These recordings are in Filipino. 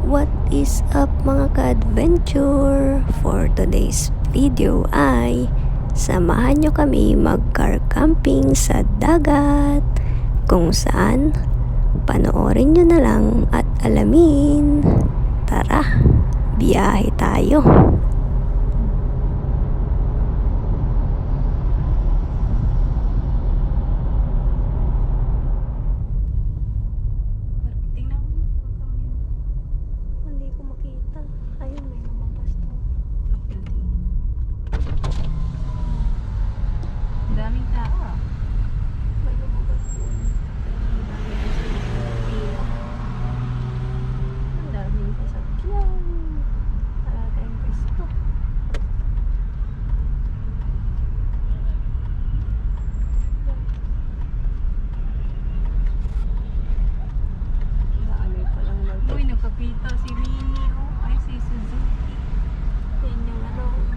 What is up mga ka-adventure? For today's video ay samahan nyo kami mag-car camping sa dagat, kung saan panoorin nyo na lang at alamin. Tara, biyahe tayo. Daming tao. Ang daming sasakyan. Tayong pwesto. Dami pa lang uy, nakakita si Mini. Oh, ay si Suzuki. Yan yung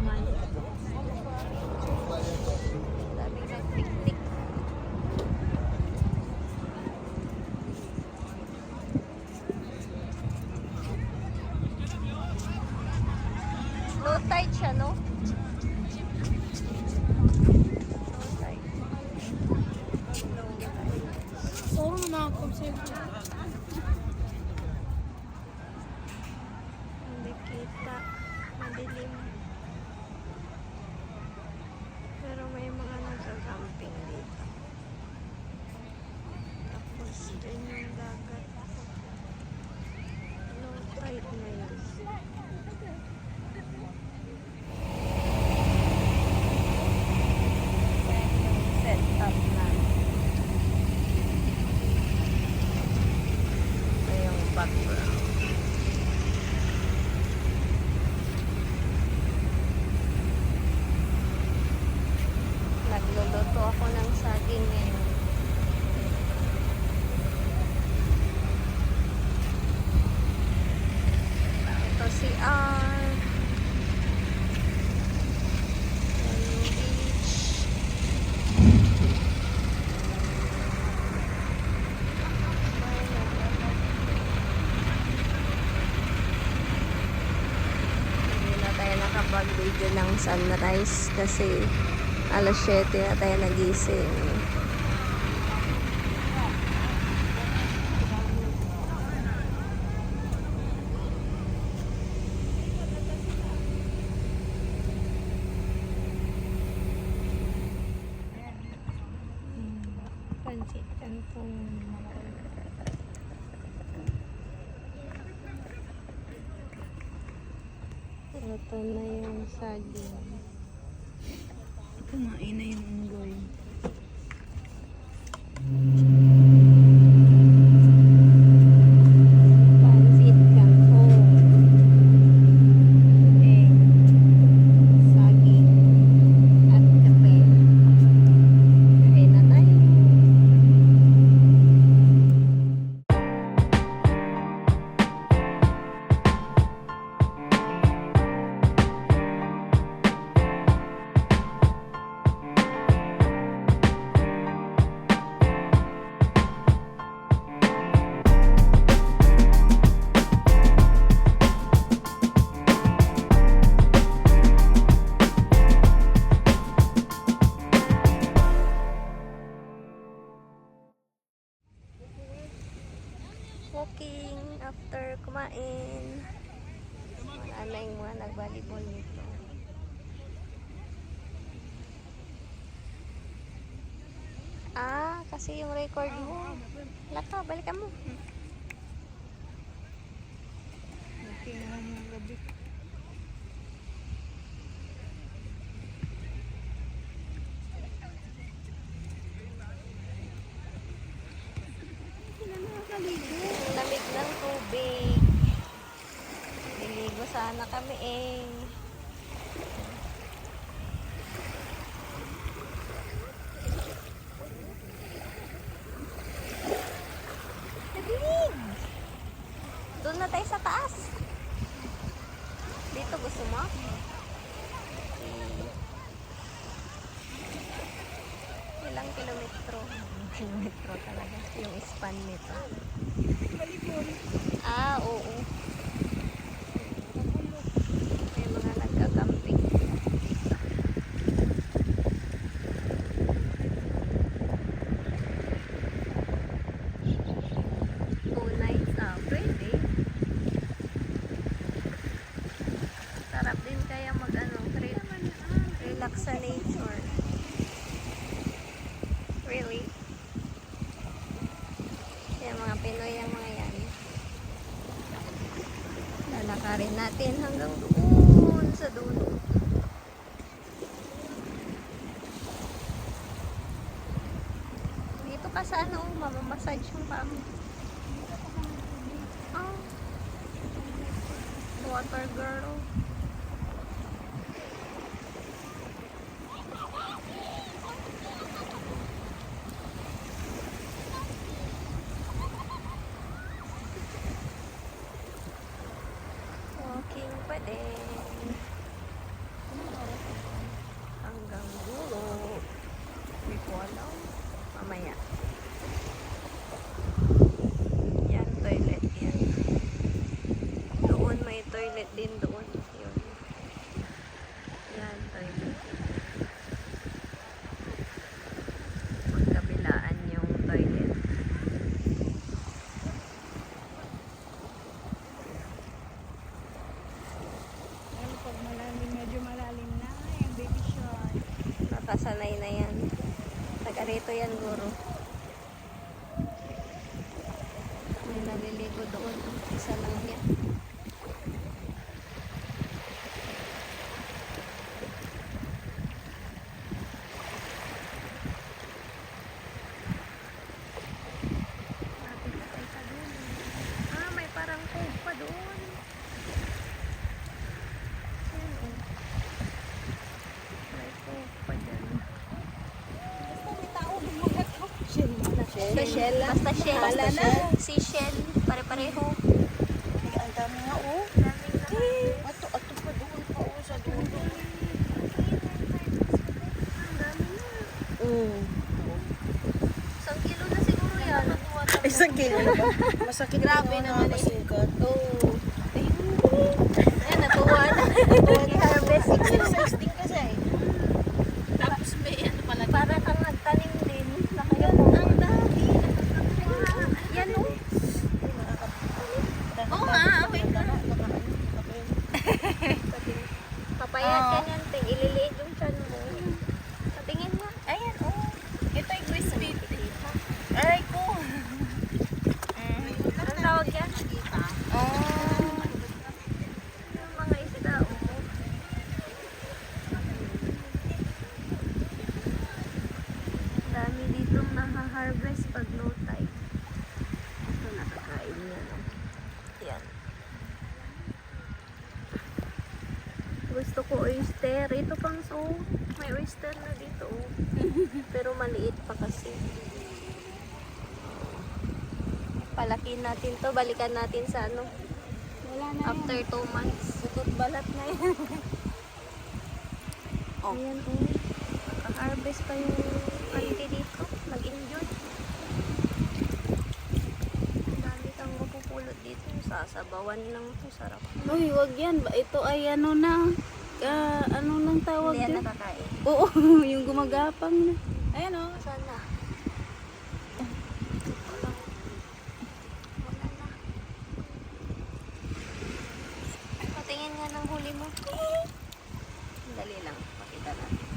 mali. Tik-tik. Low tide siya, no? Low tide. Oo, nakakonsepto. Hindi kita. Madilim. Pero may mga nagka-camping dito. Tapos din yung dagat. Low tide na yun. Set up na. Ito yung background. Nagluluto ako ng saging ngayon. Ito si R. Yung beach. Hindi na tayo nakapag-video ng sunrise kasi alas 7 na tayo nagising. Pansit kantong. Ito na yung saging. Kumain na yung unggoy. Pansit kangkong. Egg. Saging. At kape. Kain na tayo. Walking after kumain. Wala na yung mga nag-volleyball nito. Kasi yung record mo. Laka, balikan mo. Okay na lang yung gabi. Lamig ng tubig. Niligo sana kami eh. Nabilig! Doon na tayo sa taas. Dito gusto mo? Ilang kilometro? Kilometro. 1 kilometro talaga yung span nito. Oo. Lalakarin natin hanggang doon sa dulo. Dito ka sa ano, mamamassage yung paa mo. Oh. Water girl. Walking pa din. Hanggang dulo. Hindi ko alam. Mamaya. Yan, toilet yan. Doon may toilet din doon. Yun. Yan, toilet. Magkabilaan yung toilet. Ano pag malalim, medyo malalim na, yung baby shark. Nakasanay na yan. Taga-rito yan, guro. May naliligo doon. Isa lang yan. Lapit na tayo sa dulo. Ah, may parang cove pa doon. Yan, oh. May cove pa dyan. Shell. Basta shell. Wala na. Seashell. Pare-pareho. Ang dami nga, oh. Daming naman. Ato pa doon pa, oh, sa dulo. Ang dami na. Isang kilo na siguro yan. Isang kilo na ba? Masakit. Grabe naman eh. Oo. Ayan, natuwa na. Harvest. Exercise din kasi. Tapos may ano pala. Para kang nagtanim din. Nakaya mo. Ang dami. Yan o. Oo nga, okay ka. Papayat ka niyan, ting. Ililiit yung chan mo. Patingin mo. Ayan, oh. Ito ay crispy. Aray ko. Anong tawag yan? Oh. Yung mga isda, oh. Dami ditong nakaharvest pag low tide. Ito nakakain yan. Oh. Yan. Gusto ko oyster. Ito pang so, may oyster na dito. Oh. Pero maliit pa kasi. Palakin natin to. Balikan natin sa ano. Wala na After 2 months. Bukod balat na yan. Oh. Ayan, oh. Naka-harvest pa yung auntie dito. Nag-enjoy. Ang dami kang mapupulot dito. Sasabawan lang to. Sarap. Uy, wag yan. Ito ay ano na. Ano nang tawag Hindi yan yun? nakakain. Oo, yung gumagapang na. Ayan o. Sana. Wala na. Patingin nga ng huli mo. Dali lang. Pakita natin.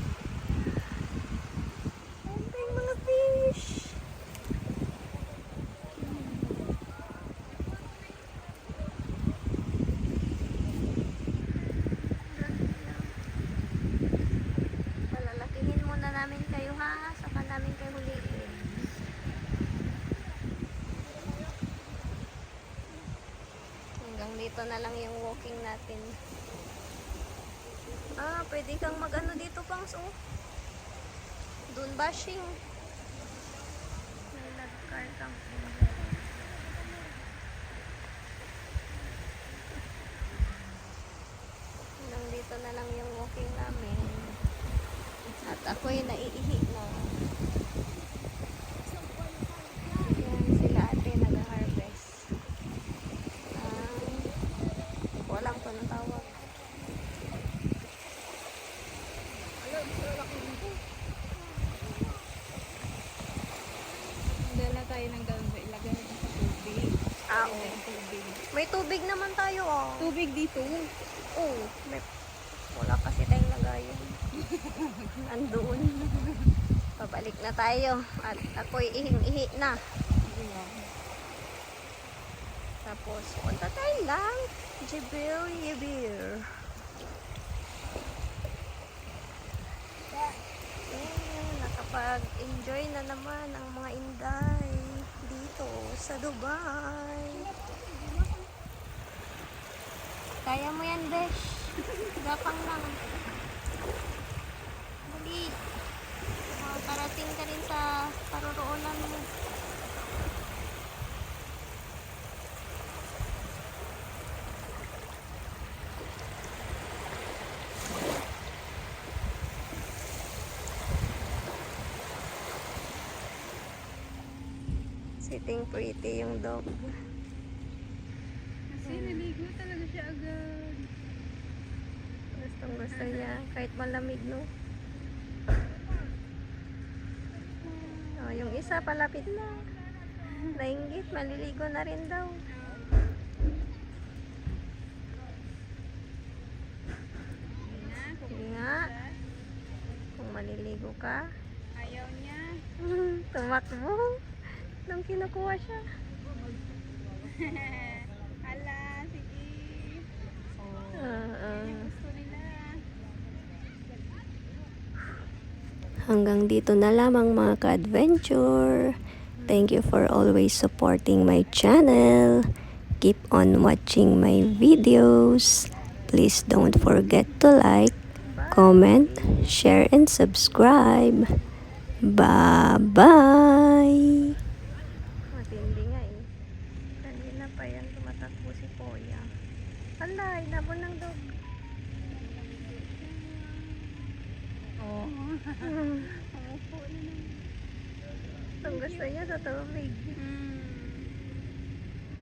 Ang dami mga fish. Palalakihin muna namin kayo ha. Saka namin kayo huliin. Hanggang dito na lang yung walking natin. Ah, pwede kang mag-ano dito pang so. Dun bashing. May nag-car camping. Hanggang dito na lang yung walking namin. At ako'y naiihi na. Yan sila ate nag-harvest. Ko alam kung anong tawag. Dala tayo ng gawin. Ilagay natin sa tubig. Ah, oo. Tubig. May tubig naman tayo, oh. Tubig dito. Oo. May... Wala kasi tayong lagayan. Andoon. Pabalik na tayo. At ako'y ihing-ihi na. Sa Tapos, punta tayo lang. Jibir. Nakapag-enjoy na naman ang mga Inday dito sa Dubai. Kaya mo yan, Besh. Gapang lang. Dali. Makakarating ka rin sa paroroonan mo. Sitting pretty yung dog. Kasi naligo talaga siya agad. Gustong gusto niya. Kahit malamig, no? Oh, yung isa palapit na. Nainggit, maliligo na rin daw. Sige nga. Kung maliligo ka. Ayaw niya. Tumakbo. Nung kinukuha siya. Ala, sige. Gusto nila. Hanggang dito na lamang mga ka-adventure. Thank you for always supporting my channel. Keep on watching my videos. Please don't forget to like, comment, share, and subscribe. Bye-bye! Matindi nga eh. Kanina pa yan tumatakbo si Poya. Hala, inabon ng dog. Oh. Umupo na naman. Ang gusto niya sa tubig.